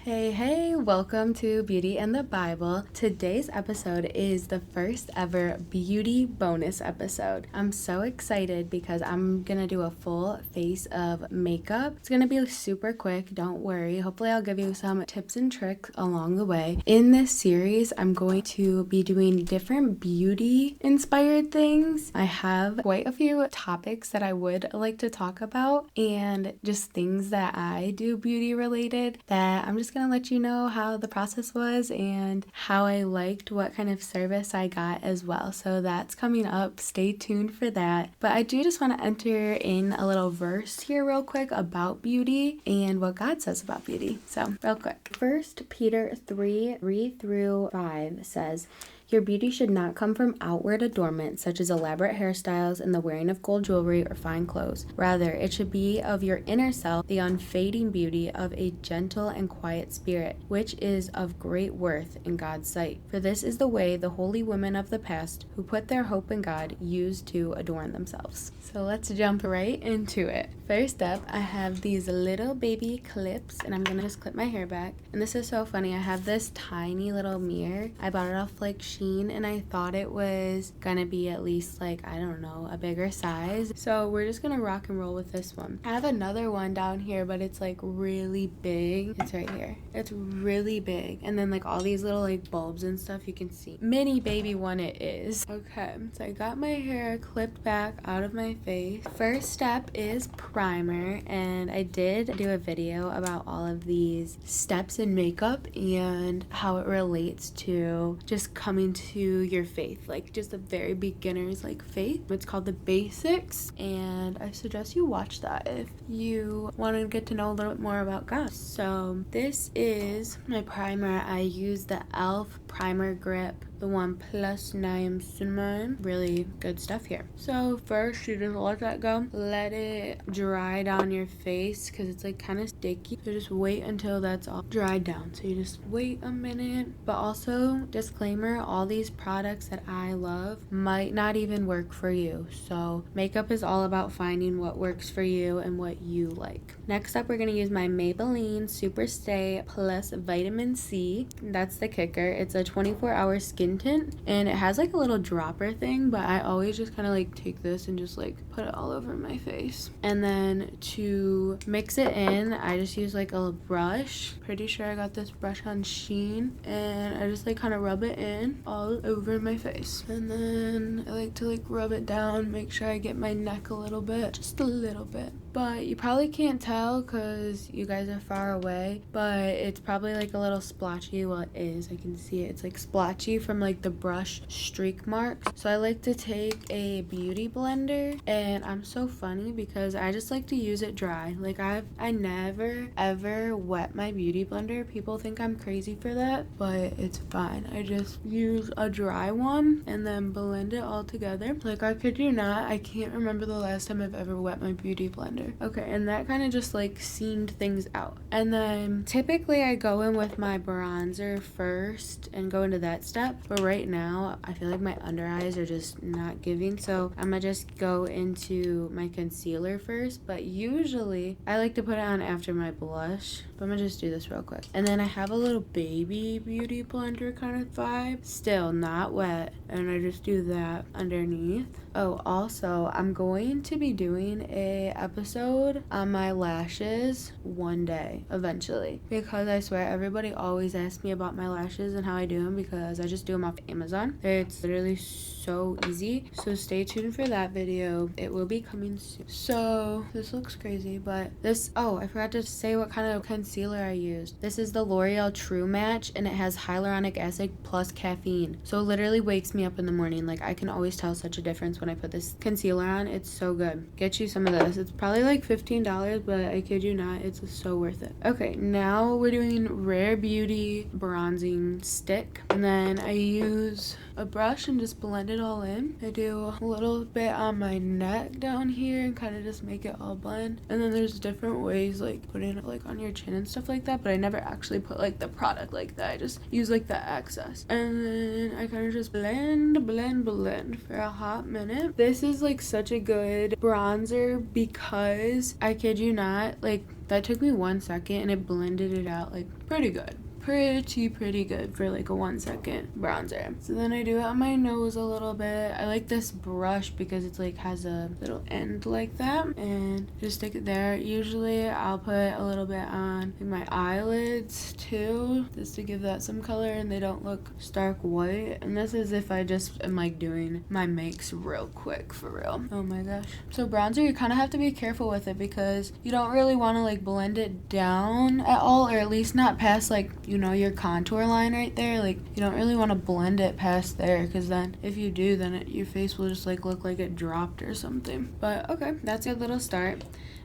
Hey, welcome to Beauty and the Bible. Today's episode is the first ever beauty bonus episode. I'm so excited because I'm gonna do a full face of makeup. It's gonna be super quick, don't worry. Hopefully I'll give you some tips and tricks along the way. In this series, I'm going to be doing different beauty inspired things. I have quite a few topics that I would like to talk about and just things that I do beauty related that I'm just gonna let you know how the process was and how I liked what kind of service I got as well. So that's coming up. Stay tuned for that. But I do just want to enter in a little verse here real quick about beauty and what God says about beauty. So real quick. 1 Peter 3:3-5 says, "Your beauty should not come from outward adornment, such as elaborate hairstyles and the wearing of gold jewelry or fine clothes. Rather, it should be of your inner self, the unfading beauty of a gentle and quiet spirit, which is of great worth in God's sight. For this is the way the holy women of the past, who put their hope in God, used to adorn themselves." So let's jump right into it. First up, I have these little baby clips, and I'm gonna just clip my hair back. And this is so funny. I have this tiny little mirror. I bought it off like Shein, and I thought it was gonna be at least like, I don't know, a bigger size. So we're just gonna rock and roll with this one. I have another one down here, but it's like really big. It's right here. It's really big. And then like all these little like bulbs and stuff you can see. Mini baby one it is. Okay, so I got my hair clipped back out of my face. First step is primer, and I did do a video about all of these steps in makeup and how it relates to just coming to your face, like just a very beginner's like face. It's called the basics, and I suggest you watch that if you want to get to know a little bit more about God. So this is my primer. I use the e.l.f. primer grip, the 1+ Niacinamide. Really good stuff here. So first you just let that go, let it dry down your face because it's like kind of sticky. So just wait until that's all dried down. So you just wait a minute. But also, disclaimer, all these products that I love might not even work for you. So makeup is all about finding what works for you and what you like. Next up, we're going to use my Maybelline Super Stay Plus Vitamin C. That's the kicker. It's a 24-hour skin tint, and it has like a little dropper thing, but I always just kind of like take this and just like put it all over my face. And then to mix it in, I just use like a brush. Pretty sure I got this brush on Shein, and I just like kind of rub it in all over my face. And then I like to like rub it down, make sure I get my neck a little bit, just a little bit. But you probably can't tell because you guys are far away, but it's probably like a little splotchy. Well, it is. I can see it. It's like splotchy from like the brush streak marks. So I like to take a beauty blender, and I'm so funny because I just like to use it dry. Like I never ever wet my beauty blender. People think I'm crazy for that, but it's fine. I just use a dry one and then blend it all together. Like I kid you not, I can't remember the last time I've ever wet my beauty blender. Okay, and that kind of just like seamed things out. And then typically I go in with my bronzer first and go into that step. But right now I feel like my under eyes are just not giving, so I'm gonna just go into my concealer first. But usually I like to put it on after my blush, but I'm gonna just do this real quick. And then I have a little baby beauty blender kind of vibe, still not wet, and I just do that underneath. Oh, also I'm going to be doing a episode on my lashes one day eventually, because I swear everybody always asks me about my lashes and how I do them, because I just do them off Amazon. It's literally so easy, so stay tuned for that video. It will be coming soon. So this looks crazy, but this, oh, I forgot to say what kind of concealer I used. This is the L'Oreal True Match, and it has hyaluronic acid plus caffeine, so it literally wakes me up in the morning. Like I can always tell such a difference when I put this concealer on. It's so good. Get you some of this. It's probably like $15, but I kid you not, it's so worth it. Okay, now we're doing Rare Beauty bronzing stick, and then I use a brush and just blend it all in. I do a little bit on my neck down here and kind of just make it all blend. And then there's different ways like putting it like on your chin and stuff like that, but I never actually put like the product like that. I just use like the excess. And then I kind of just blend for a hot minute. This is like such a good bronzer because I kid you not, like that took me 1 second and it blended it out like pretty good. Pretty good for like a 1 second bronzer. So then I do it on my nose a little bit. I like this brush because it's like has a little end like that, and just stick it there. Usually I'll put a little bit on like my eyelids too, just to give that some color and they don't look stark white. And this is if I just am like doing my makes real quick, for real. Oh my gosh. So bronzer, you kind of have to be careful with it because you don't really want to like blend it down at all, or at least not past like, you know, your contour line right there. Like you don't really want to blend it past there, because then if you do, then your face will just like look like it dropped or something. But okay, that's a good little start.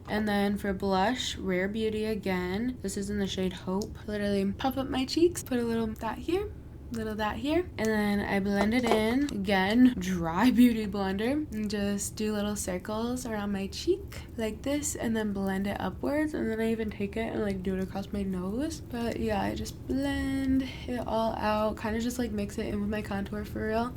And then for blush, Rare Beauty again. This is in the shade Hope. Literally puff up my cheeks, put a little dot here, little dot here, and then I blend it in. Again, dry beauty blender, and just do little circles around my cheek like this, and then blend it upwards. And then I even take it and like do it across my nose. But yeah, I just blend it all out, kind of just like mix it in with my contour for real.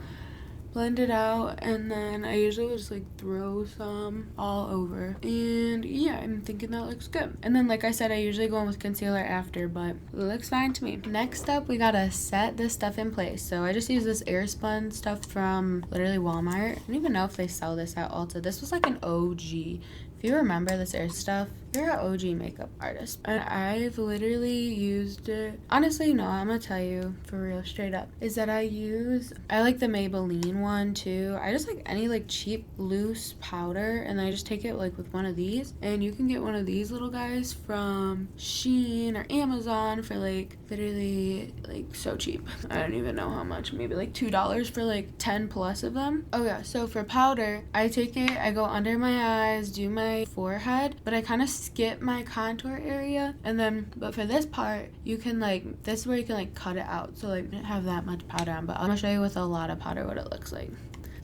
Blend it out, and then I usually would just like throw some all over. And yeah, I'm thinking that looks good. And then like I said, I usually go in with concealer after, but it looks fine to me. Next up, we gotta set this stuff in place. So I just use this Airspun stuff from literally Walmart. I don't even know if they sell this at Ulta. This was like an OG. If you remember this Air stuff, you're an OG makeup artist. And I've literally used it. Honestly, no, I'm gonna tell you for real, straight up, is that I like the Maybelline one too. I just like any like cheap loose powder, and then I just take it like with one of these. And you can get one of these little guys from Shein or Amazon for like literally like so cheap. I don't even know how much, maybe like $2 for like 10 plus of them. Oh yeah, so for powder, I take it, I go under my eyes, do my forehead, but I kind of skip my contour area. And then, but for this part, you can like, this is where you can like cut it out, so like not have that much powder on. But I'm gonna show you with a lot of powder what it looks like.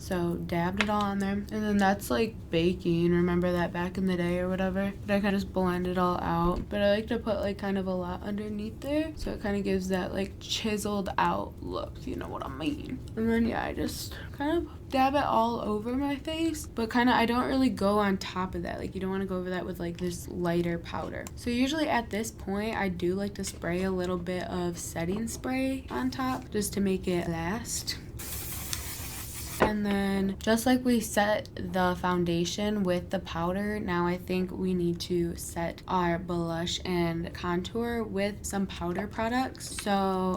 So dabbed it all on there, and then that's like baking, remember that back in the day or whatever. But I kind of just blend it all out, but I like to put like kind of a lot underneath there, so it kind of gives that like chiseled out look, you know what I mean. And then yeah, I just kind of dab it all over my face, but kind of I don't really go on top of that. Like you don't want to go over that with like this lighter powder. So usually at this point, I do like to spray a little bit of setting spray on top just to make it last. And then just like we set the foundation with the powder, now I think we need to set our blush and contour with some powder products. So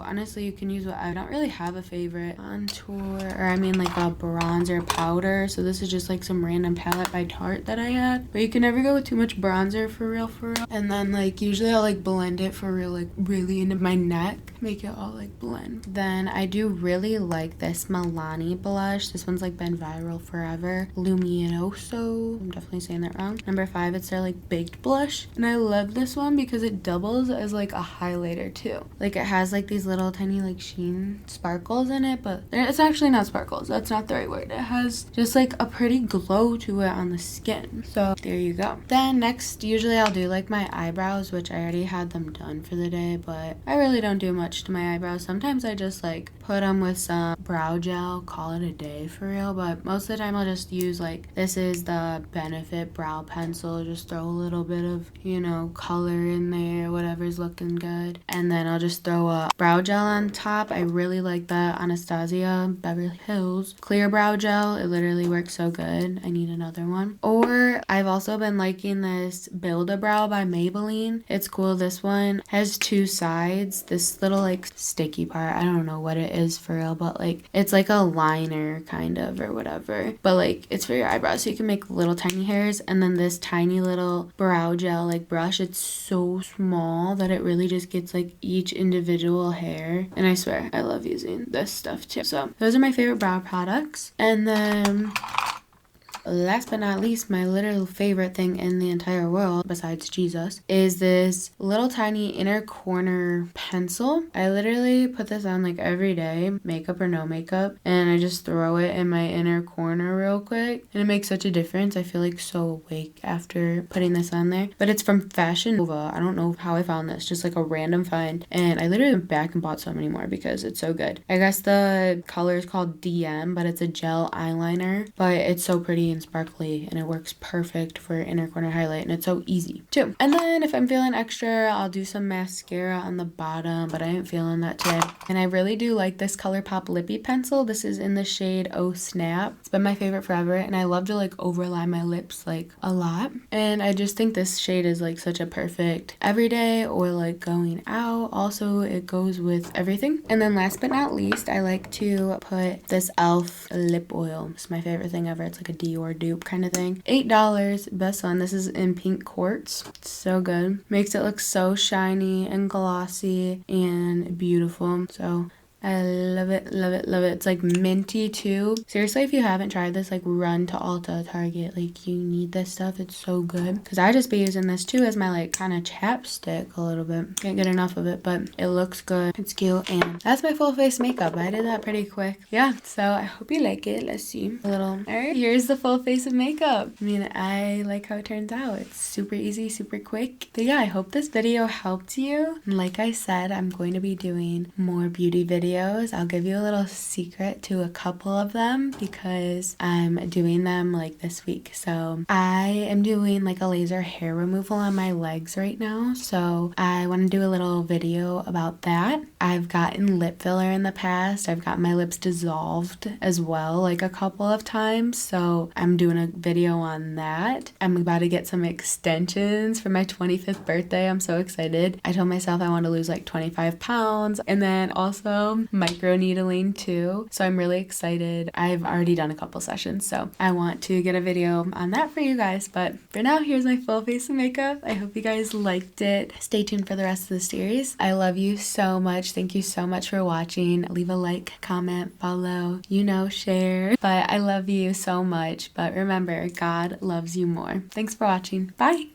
honestly, you can use what, I don't really have a favorite contour, or I mean like a bronzer powder. So this is just like some random palette by Tarte that I had, but you can never go with too much bronzer for real. And then like usually I'll like blend it for real, like really into my neck, make it all like blend. Then I do really like this Milani blush. This one's like been viral forever. Luminiso. I'm definitely saying that wrong. Number 5, it's their like baked blush. And I love this one because it doubles as like a highlighter too. Like it has like these little tiny like sheen sparkles in it, but it's actually not sparkles. That's not the right word. It has just like a pretty glow to it on the skin. So there you go. Then next, usually I'll do like my eyebrows, which I already had them done for the day, but I really don't do much to my eyebrows. Sometimes I just like put them with some brow gel, call it a day for real. But most of the time I'll just use like, this is the Benefit brow pencil, just throw a little bit of, you know, color in there, whatever's looking good, and then I'll just throw a brow gel on top. I really like the Anastasia Beverly Hills clear brow gel. It literally works so good. I need another one. Or I've also been liking this Build-A-Brow by Maybelline. It's cool. This one has 2 sides, this little like sticky part, I don't know what it is for real, but like it's like a liner kind of or whatever, but like it's for your eyebrows, so you can make little tiny hairs. And then this tiny little brow gel like brush, it's so small that it really just gets like each individual hair, and I swear I love using this stuff too. So those are my favorite brow products. And then last but not least, my literal favorite thing in the entire world, besides Jesus, is this little tiny inner corner pencil. I literally put this on like every day, makeup or no makeup, and I just throw it in my inner corner real quick, and it makes such a difference. I feel like so awake after putting this on there. But it's from Fashion Nova. I don't know how I found this, just like a random find, and I literally went back and bought some anymore because it's so good. I guess the color is called DM, but it's a gel eyeliner, but it's so pretty and sparkly, and it works perfect for inner corner highlight, and it's so easy too. And then if I'm feeling extra, I'll do some mascara on the bottom, but I ain't feeling that today. And I really do like this Colourpop Lippie pencil. This is in the shade Oh Snap. It's been my favorite forever, and I love to like overline my lips like a lot, and I just think this shade is like such a perfect everyday or like going out. Also, it goes with everything. And then last but not least, I like to put this e.l.f. lip oil. It's my favorite thing ever. It's like a Dior dupe kind of thing. $8, best one. This is in pink quartz. It's so good. Makes it look so shiny and glossy and beautiful. So I love it, love it, love it. It's like minty too. Seriously, if you haven't tried this, like run to Ulta, Target. Like you need this stuff. It's so good. Because I just be using this too as my like kind of chapstick a little bit. Can't get enough of it, but it looks good. It's cute. And that's my full face makeup. I did that pretty quick. Yeah, so I hope you like it. Let's see. A little. Alright, here's the full face of makeup. I mean, I like how it turns out. It's super easy, super quick. But yeah, I hope this video helped you. And like I said, I'm going to be doing more beauty videos. I'll give you a little secret to a couple of them because I'm doing them like this week. So I am doing like a laser hair removal on my legs right now. So I want to do a little video about that. I've gotten lip filler in the past. I've gotten my lips dissolved as well like a couple of times. So I'm doing a video on that. I'm about to get some extensions for my 25th birthday. I'm so excited. I told myself I want to lose like 25 pounds, and then also microneedling too. So I'm really excited. I've already done a couple sessions, so I want to get a video on that for you guys. But for now, here's my full face of makeup. I hope you guys liked it. Stay tuned for the rest of the series. I love you so much. Thank you so much for watching. Leave a like, comment, follow, share. But I love you so much. But remember, God loves you more. Thanks for watching. Bye.